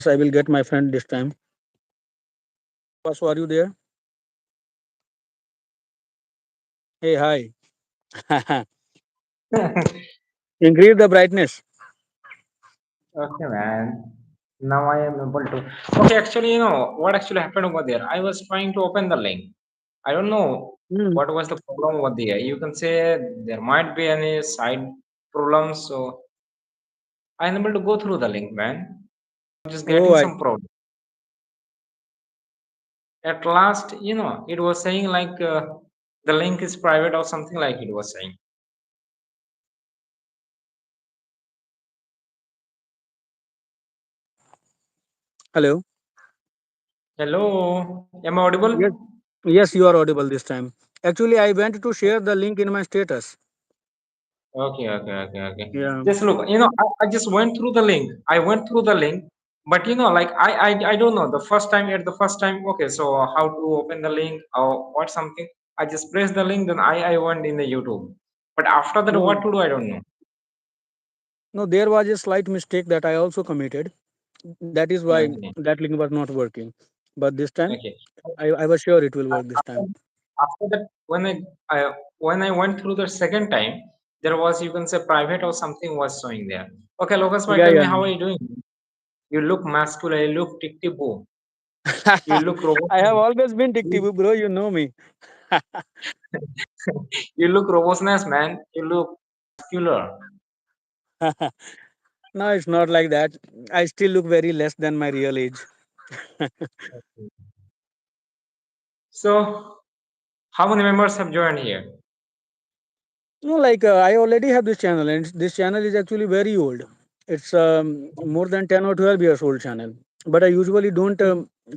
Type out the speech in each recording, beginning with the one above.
Yes, I will get my friend this time. Vasu, are you there? Hey, hi. Increase the brightness. Okay, man. Now I am able to. Okay, actually, what actually happened over there? I was trying to open the link. I don't know Hmm. what was the problem over there. You can say there might be any side problems, so I'm able to go through the link, man. Just Oh, getting I. some problem. At last, it was saying like the link is private or something like it was saying. Hello. Hello, am I audible? Yes. Yes, you are audible this time. Actually, I went to share the link in my status. Okay, okay, okay, okay. Yeah. Just look, I just went through the link. I went through the link, but like I don't know. The first time, okay, so how to open the link or what something. I just pressed the link, then I went in the YouTube. But after that, what No, to do, I don't know. no, there was a slight mistake that I also committed. That is why Okay, that link was not working. But this time, okay. I was sure it will work this After, time. after that, when I went through the second time, there was you can say private or something was showing there. Okay, Lucas, why Yeah, tell me yeah. how are you doing? You look masculine. You look tic-tic-boo. You look I have robust. always been You, dictative, bro. You know me. you look robustness, man. You look muscular. No, it's not like that. I still look very less than my real age. So, how many members have joined here? No, like I already have this channel, and this channel is actually very old. It's more than 10 or 12 years old channel. But I usually don't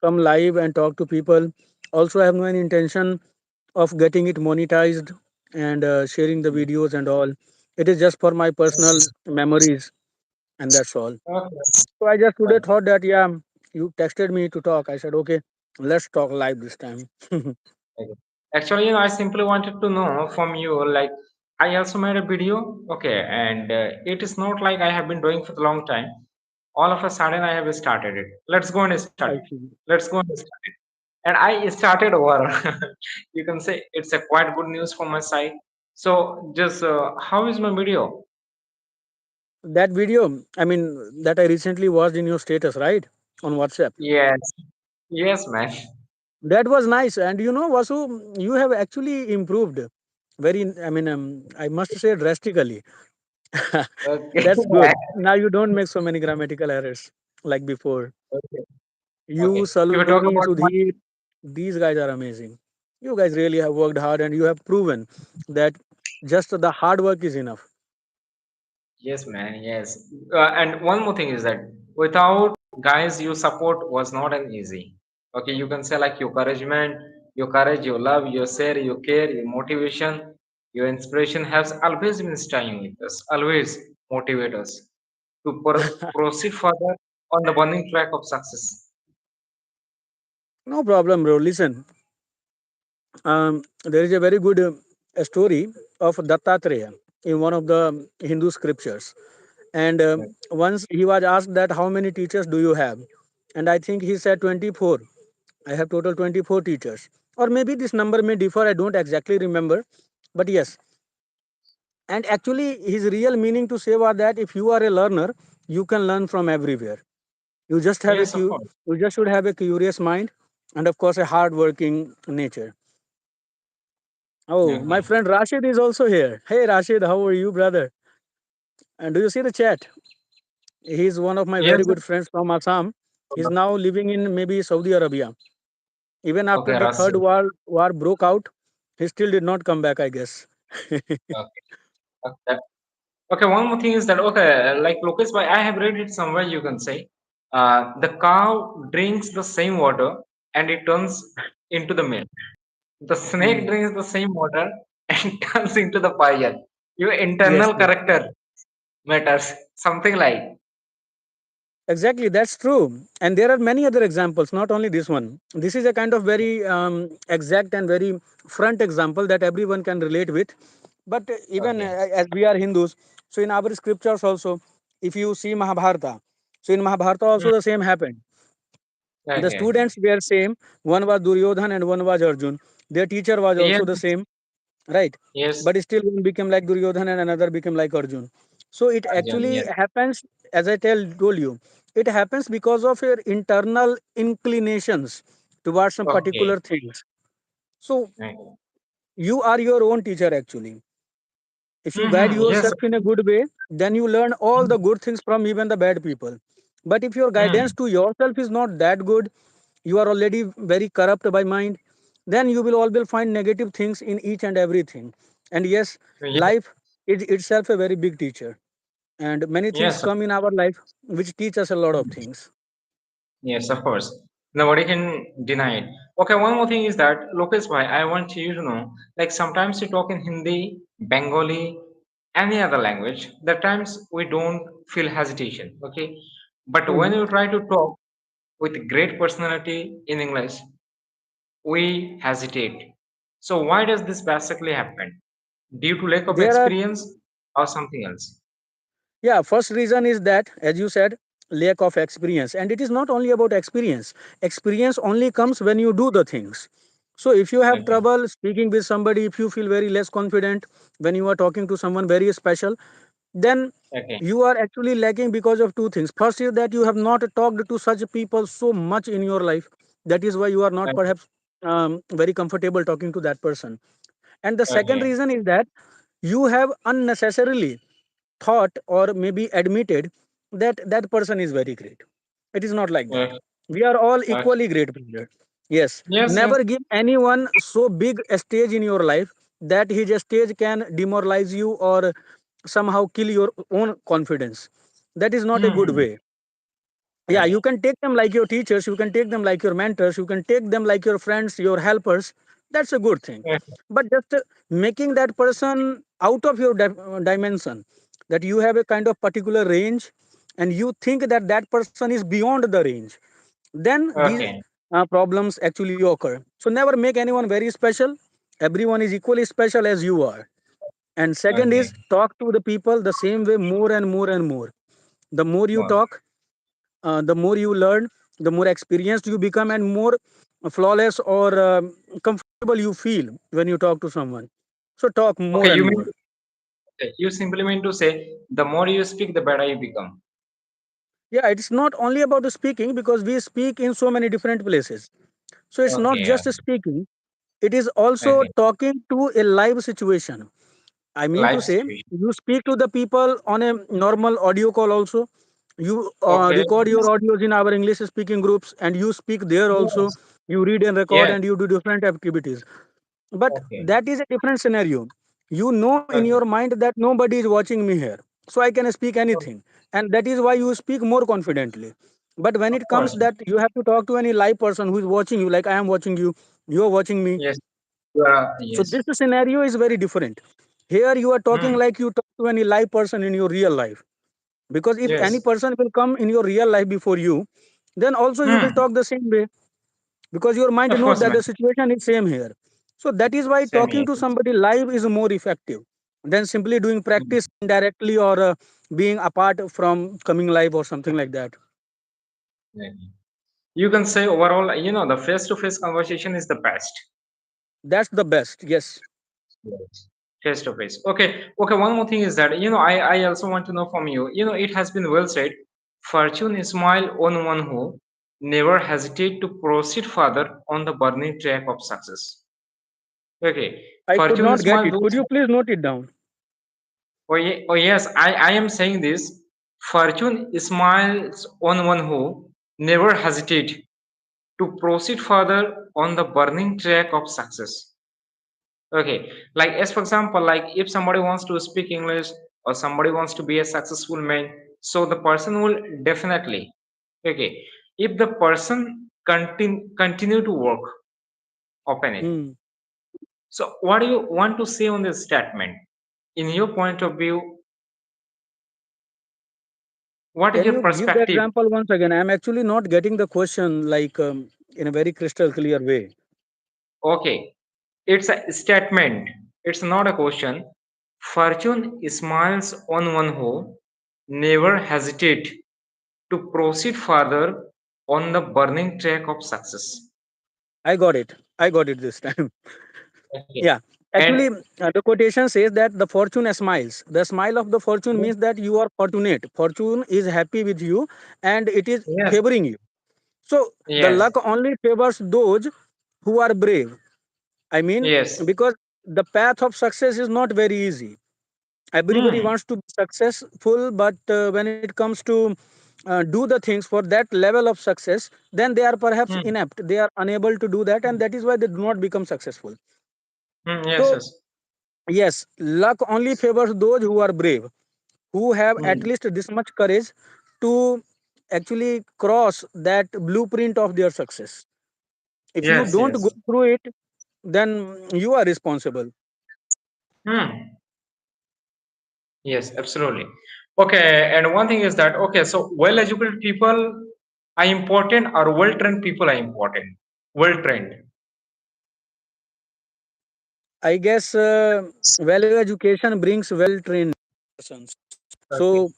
come live and talk to people. Also, I have no any intention of getting it monetized and sharing the videos and all. It is just for my personal memories, and that's all. Okay. So I just today Okay. thought that, yeah, you texted me to talk. I said, okay, let's talk live this time. Okay. Actually, I simply wanted to know from you, like, I also made a video, okay, and it is not like I have been doing for a long time. All of a sudden, I have started it. Let's go and start I it. see. Let's go and start it. And I started over. You can say it's a quite good news from my side. So, just how is my video? That video, I mean, that I recently watched in your status, right? On WhatsApp. Yes, yes, man. That was nice. And you know, Vasu, you have actually improved very, I mean, I must say drastically. Okay, That's good. Now you don't make so many grammatical errors like before. okay, You, okay. If we talk Saloni, about my, Sudhir, these guys are amazing. You guys really have worked hard and you have proven that just the hard work is enough. yes, man, yes. And one more thing is that without guys, your support was not an easy. Okay, you can say like your encouragement, your courage, your love, your share, your care, your motivation, your inspiration has always been staying with us, always motivate us to proceed further on the burning track of success. No problem, bro. Listen, there is a very good story of Dattatreya in one of the Hindu scriptures. And once he was asked that how many teachers do you have? And I think he said 24. I have total 24 teachers. Or maybe this number may differ. I don't exactly remember. But yes. And actually, his real meaning to say was that if you are a learner, you can learn from everywhere. You just have a Yes, of course. you just should have a curious mind and of course a hardworking nature. Oh, my Okay. friend Rashid is also here. Hey Rashid, how are you, brother? And do you see the chat? He's one of my Yes. very good friends from Assam. He's now living in maybe Saudi Arabia. Even after Okay, the third Rasim. war broke out, he still did not come back, I guess. Okay. Okay. Okay, one more thing is that okay, like Lokesh, I have read it somewhere. You can say, the cow drinks the same water and it turns into the milk. The snake Hmm. drinks the same water and turns into the fire. Your Yes, internal yes. character matters. Something like Exactly, that's true. And there are many other examples, not only this one. This is a kind of very exact and very front example that everyone can relate with. But even okay, as we are Hindus, so in our scriptures also, if you see Mahabharata, So in Mahabharata also Mm, the same happened. The okay. students were same. One was Duryodhan and one was Arjun. Their teacher was Yes, also the same, right? yes, But still one became like Duryodhan and another became like Arjun. So it Arjun, actually yes. happens, as I told you, it happens because of your internal inclinations towards some Okay. particular things. So Okay. you are your own teacher actually. If you guide Mm-hmm. Yes. yourself in a good way, then you learn all the good things from even the bad people. But if your guidance Mm, to yourself is not that good, you are already very corrupt by mind, then you will always find negative things in each and everything. And yes, yes, life is itself a very big teacher, and many things yes, come in our life which teach us a lot of things. yes, of course. Nobody can deny it. Okay, one more thing is that, Lokesh bhai, I want you to know, like sometimes you talk in Hindi, Bengali, any other language, that times we don't feel hesitation, okay? But when Mhm. you try to talk with great personality in English, we hesitate. So why does this basically happen? Due to lack of There are experience or something else? Yeah, first reason is that, as you said, lack of experience. And it is not only about experience. Experience only comes when you do the things. So if you have Okay, trouble speaking with somebody, if you feel very less confident when you are talking to someone very special, then okay, you are actually lacking because of two things. First is that you have not talked to such people so much in your life. That is why you are not okay, perhaps very comfortable talking to that person. And the second okay, reason is that you have unnecessarily thought or maybe admitted that that person is very great. It is not like that. okay, We are all okay. equally great people. Yes. Yes, yes. Never give anyone so big a stage in your life that his stage can demoralize you or somehow kill your own confidence. That is not a good Hmm. way. Yeah, Okay. you can take them like your teachers, you can take them like your mentors, you can take them like your friends, your helpers. That's a good thing. Okay. But just making that person out of your dimension, that you have a kind of particular range and you think that that person is beyond the range, then these Okay. problems actually occur. So never make anyone very special. Everyone is equally special as you are. And second is Okay. talk to the people the same way more and more and more. The more you Well, talk, the more you learn, the more experienced you become, and more flawless or comfortable you feel when you talk to someone. So talk more okay. and You mean more. okay, you simply mean to say the more you speak, the better you become. Yeah, it's not only about the speaking because we speak in so many different places. So it's not Okay. just speaking, it is also Okay. talking to a live situation. I mean to Life say, situation. you speak to the people on a normal audio call also. You Okay. record your Yes. audios in our English speaking groups and you speak there also. Yes. You read and record Yes. and you do different activities. But Okay. that is a different scenario. You know in your Okay. mind that nobody is watching me here. So I can speak Okay. anything. And that is why you speak more confidently. But when Of it comes course. that you have to talk to any live person who is watching you, like I am watching you, you are watching me, Yes. so Yes. this scenario is very different. Here you are talking Hmm. like you talk to any live person in your real life. Because if any Yes. person will come in your real life before you, then also you will Hmm. talk the same way because your mind Of knows course, that man. the situation is same here. So that is why Same talking here. to somebody live is more effective than simply doing Hmm. practice indirectly or being apart from coming live or something like that. Okay. You can say overall, the face-to-face conversation is the best. That's the best. Yes. Yes. Face to face. Okay. Okay. One more thing is that, I also want to know from you, it has been well said, fortune smile on one who never hesitate to proceed further on the burning track of success. Okay. I could Fortune not get smile it. Could those, you please note it down? oh yes, I am saying this. Fortune smiles on one who never hesitate to proceed further on the burning track of success. Okay, like as for example, like if somebody wants to speak English or somebody wants to be a successful man, so the person will definitely, okay, if the person continue to work, open it. Hmm. So what do you want to say on this statement? In your point of view, what is Can your you give the perspective? example once again? I'm actually not getting the question like in a very crystal clear way. Okay, it's a statement. It's not a question. Fortune smiles on one who never hesitate. to proceed further on the burning track of success. I got it. I got it this time. Okay. Yeah. And Actually, the quotation says that the fortune smiles. The smile of the fortune means that you are fortunate. Fortune is happy with you and it is yes, favoring you. So the yes, luck only favors those who are brave. I mean, yes. because the path of success is not very easy. Everybody Hmm. wants to be successful, but when it comes to do the things for that level of success, then they are perhaps Hmm. inept. They are unable to do that, and that is why they do not become successful. Hmm. Yes, So, yes. yes, luck only favors those who are brave, who have at Hmm. least this much courage to actually cross that blueprint of their success. If you Yes, don't go yes. through it, then you are responsible. Hmm. Yes, absolutely. Okay, and one thing is that okay, so well-educated people are important or well-trained people are important? Well-trained. I guess well education brings well trained persons. Okay. So,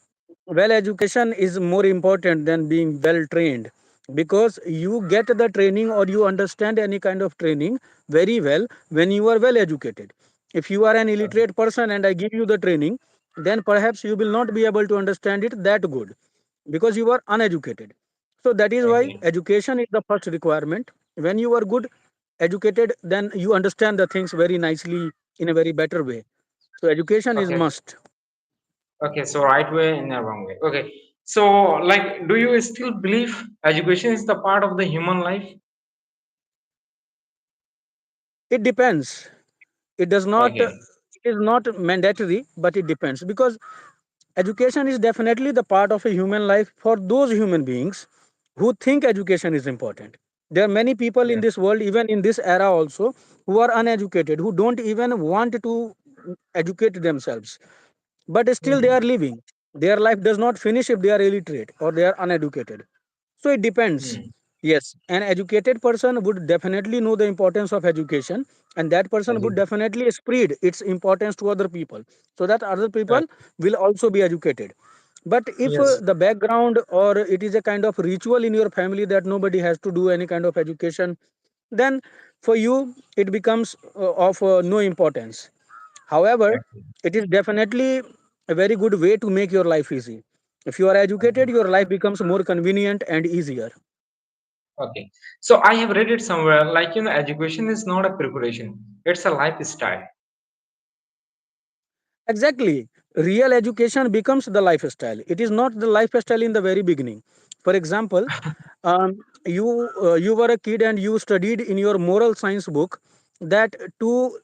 well education is more important than being well trained, because you get the training or you understand any kind of training very well when you are well educated. If you are an Okay. illiterate person and I give you the training, then perhaps you will not be able to understand it that good because you are uneducated. So that is why Okay. education is the first requirement. When you are good educated, then you understand the things very nicely in a very better way. So education is Okay. must. Okay. So right way and a wrong way. Okay. So like, do you still believe education is the part of the human life? It depends. It does not. Okay. It is not mandatory, but it depends, because education is definitely the part of a human life for those human beings who think education is important. There are many people in Yes. this world, even in this era also, who are uneducated, who don't even want to educate themselves, but still they are Hmm. living. Their life does not finish if they are illiterate or they are uneducated. So it depends. Hmm. Yes, an educated person would definitely know the importance of education, and that person would Edu- definitely spread its importance to other people so that other uh, people will also be educated. But if yes. the background or it is a kind of ritual in your family that nobody has to do any kind of education, then for you it becomes of no importance. However, Okay. it is definitely a very good way to make your life easy. If you are educated, Okay. your life becomes more convenient and easier. Okay. So I have read it somewhere like education is not a preparation; it's a lifestyle. Exactly. Real education becomes the lifestyle. It is not the lifestyle in the very beginning. For example, you were a kid and you studied in your moral science book that to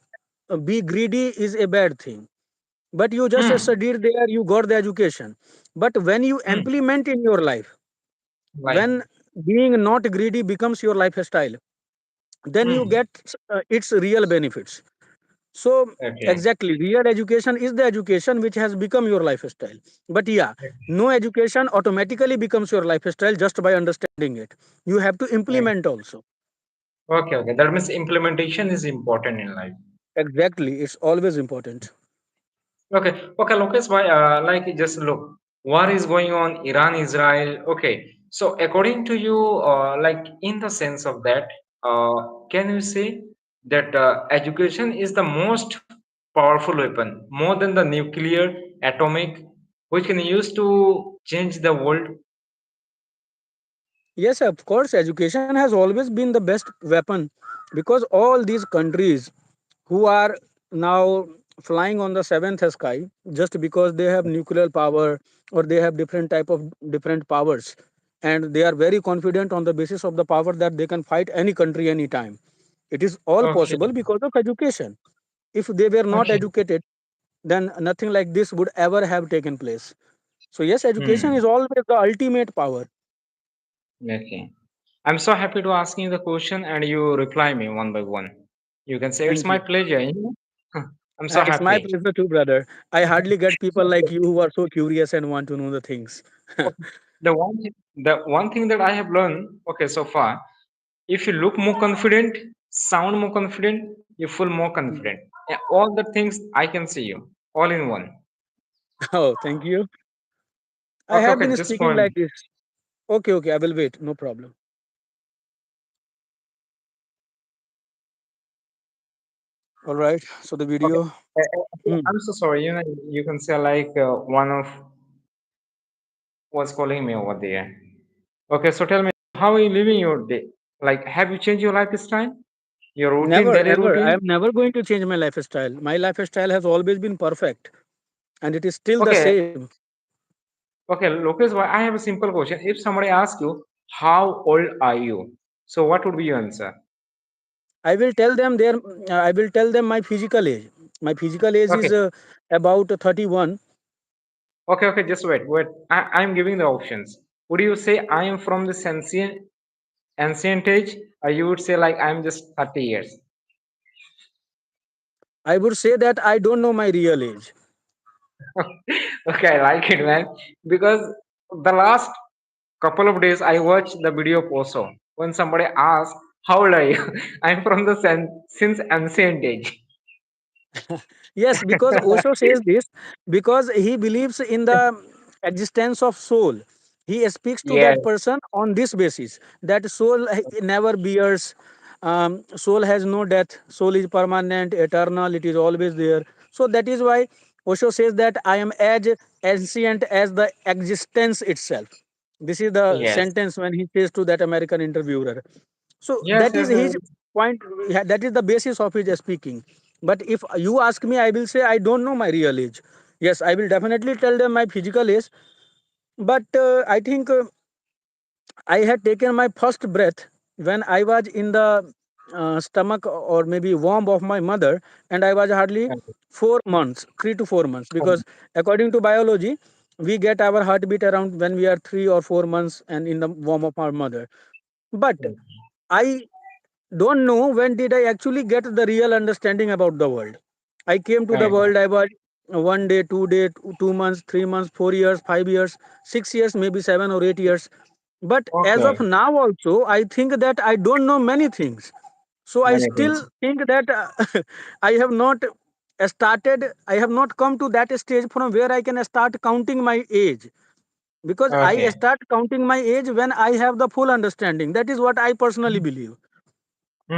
be greedy is a bad thing. But you just Hmm. studied there, you got the education. But when you Hmm. implement in your life, Like. when being not greedy becomes your lifestyle, then you Hmm. get its real benefits. So, Okay. exactly, real education is the education which has become your lifestyle. But yeah, no education automatically becomes your lifestyle just by understanding it. You have to Okay. implement also. Okay. Okay. That means implementation is important in life. Exactly, it's always important. Okay, okay, Lokesh, why, like, just look, war is going on, Iran, Israel. Okay, so according to you, like, in the sense of that, can you say that education is the most powerful weapon, more than the nuclear, atomic, which can use to change the world? Yes, of course, education has always been the best weapon, because all these countries who are now flying on the seventh sky just because they have nuclear power or they have different type of different powers, and they are very confident on the basis of the power that they can fight any country anytime. It is all Okay, possible because of education. If they were not okay. educated, then nothing like this would ever have taken place. So yes, education Hmm. is always the ultimate power. Okay. I'm so happy to ask you the question and you reply me one by one. You can say it's Thank my you. pleasure. I'm so It's my happy. pleasure too, brother. I hardly get people like you who are so curious and want to know the things. Okay. The one thing that I have learned, okay, so far, if you look more confident, sound more confident, you feel more confident. Yeah, all the things I can see you, all in one. Oh, thank you. I Okay, have okay, been just speaking one. like this. Okay, okay, I will wait. No problem. All right. So the Okay. video. Hmm. I'm so sorry. You can say like one of was calling me over there. Okay, so tell me, how are you living your day? Like, have you changed your lifestyle, your routine, Never, daily ever. I am routine? never going to change my lifestyle. My lifestyle has always been perfect, and it is still the Okay, same. okay, Lokesh, I have a simple question. If somebody asks you, how old are you? So what would be your answer? I will tell them their. I will tell them my physical age. My physical age is Okay, about 31. okay, just wait. I'm giving the options. Would you say I am from the ancient age, or you would say like I'm just 30 years? I would say that I don't know my real age. Okay, I like it, man. Because the last couple of days I watched the video also when somebody asked, "How old are you?" I'm from the since ancient age. Yes, because Osho says this because he believes in the existence of soul. He speaks to Yeah, that person on this basis that soul never bears, soul has no death, soul is permanent, eternal, it is always there. So that is why Osho says that I am as ancient as the existence itself. This is the yes, sentence when he says to that American interviewer. So yes, that yes, is yes. his point. Yeah, that is the basis of his speaking. But if you ask me, I will say I don't know my real age. Yes, I will definitely tell them my physical age. But I think I had taken my first breath when I was in the stomach or maybe womb of my mother, and I was hardly Okay. 4 months, 3 to 4 months, because according to biology we get our heartbeat around when we are 3 or 4 months and in the womb of our mother. But I don't know when did I actually get the real understanding about the world. I came to the Okay. world. I was 1 day, 2 day, 2 months, 3 months, 4 years, 5 years, 6 years, maybe 7 or 8 years. But as of Okay. now, also, I think that I don't know many things. So I Many things. still think that I have not started. I have not come to that stage from where I can start counting my age, because I Okay. start counting my age when I have the full understanding. That is what I personally believe.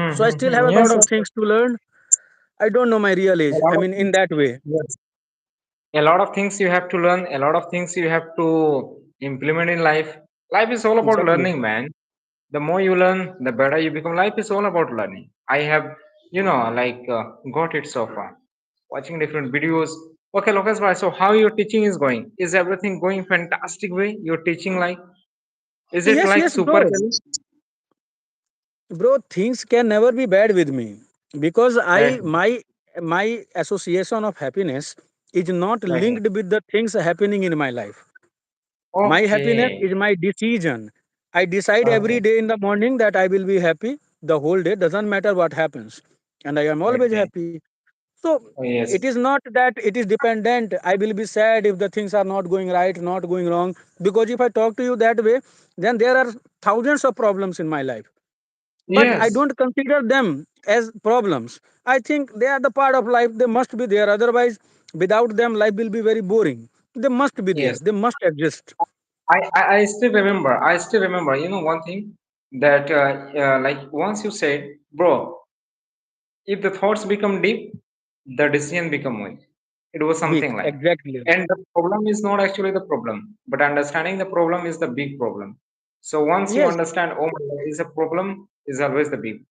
So I still have a lot Yes, of yes, yes. things to learn. I don't know my real A age. lot I of mean, in things. that way. Yes. A lot of things you have to learn. A lot of things you have to implement in life. Life is all about Exactly. learning, man. The more you learn, the better you become. Life is all about learning. I have, like got it so far. Watching different videos. Okay, Lokesh bhai, so how your teaching is going? Is everything going fantastic way? Your teaching, like, is it Yes, like yes, super? bro. Bro, things can never be bad with me because I Okay, my association of happiness is not okay, linked with the things happening in my life. My happiness okay, is my decision. I decide every okay, day in the morning that I will be happy the whole day. Doesn't matter what happens, and I am always okay. happy. So Oh, yes, it is not that it is dependent. I will be sad if the things are not going right, not going wrong. Because if I talk to you that way, then there are thousands of problems in my life. But I yes, don't consider them as problems. I think they are the part of life. They must be there. Otherwise, without them, life will be very boring. They must be there. yes. They must exist. I still remember. I still remember. You know one thing that like once you said, bro, if the thoughts become deep, the decision become weak. It was Weak. something like, Exactly. and the problem is not actually the problem, but understanding the problem is the big problem. So once you Yes, understand, oh my God, is a problem is always the big.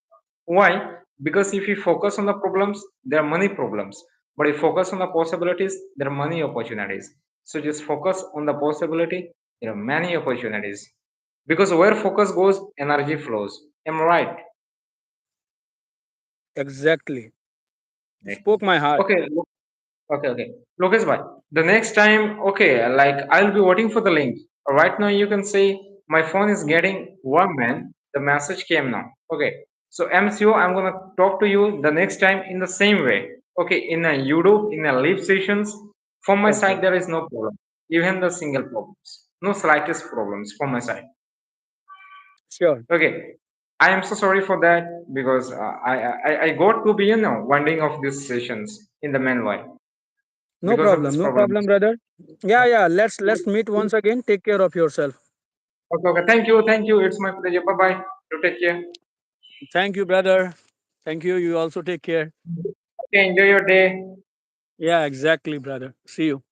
Why? Because if you focus on the problems, there are many problems. But if you focus on the possibilities, there are many opportunities. So just focus on the possibility, there are many opportunities. Because where focus goes, energy flows. Am I right? exactly. Right. Spoke my heart. Okay, okay. Lokesh bhai, the next time, okay, like I'll be waiting for the link. Right now, you can say my phone is getting warm, man. The message came now. Okay, so MCO, I'm gonna talk to you the next time in the same way. Okay, in a YouTube, in a live sessions. From my Okay. side, there is no problem. Even the single problems, no slightest problems from my side. Sure. Okay, I am so sorry for that because I got to be winding of these sessions in the meanwhile No because of this problem. No problem. problem, brother. Yeah, yeah. Let's meet once again. Take care of yourself. Okay, okay. Thank you, thank you. It's my pleasure. Bye bye. You take care. Thank you, brother. Thank you. You also take care. Okay, enjoy your day. Yeah, exactly, brother. See you.